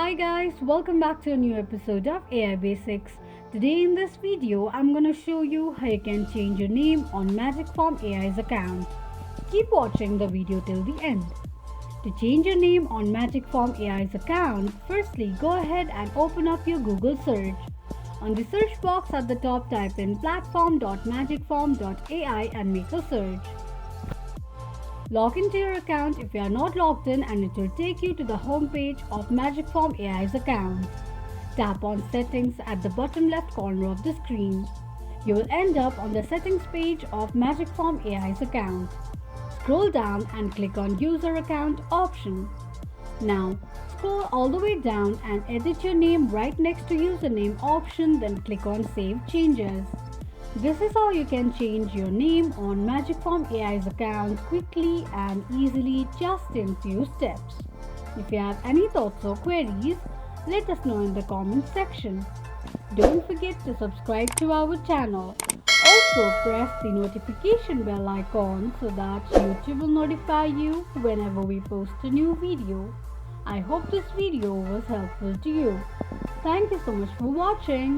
Hi guys, welcome back to a new episode of AI Basics. Today in this video, I'm gonna show you how you can change your name on Magicform AI's account. Keep watching the video till the end. To change your name on Magicform AI's account, firstly go ahead and open up your Google search. On the search box at the top, type in platform.magicform.ai and make a search. Log into your account if you are not logged in and it will take you to the home page of Magicform AI's account. Tap on Settings at the bottom left corner of the screen. You will end up on the settings page of Magicform AI's account. Scroll down and click on User Account option. Now, scroll all the way down and edit your name right next to Username option, then click on Save Changes. This is how you can change your name on Magicform AI's account quickly and easily just in few steps. If you have any thoughts or queries, let us know in the comment section. Don't forget to subscribe to our channel. Also press the notification bell icon so that YouTube will notify you whenever we post a new video. I hope this video was helpful to you. Thank you so much for watching.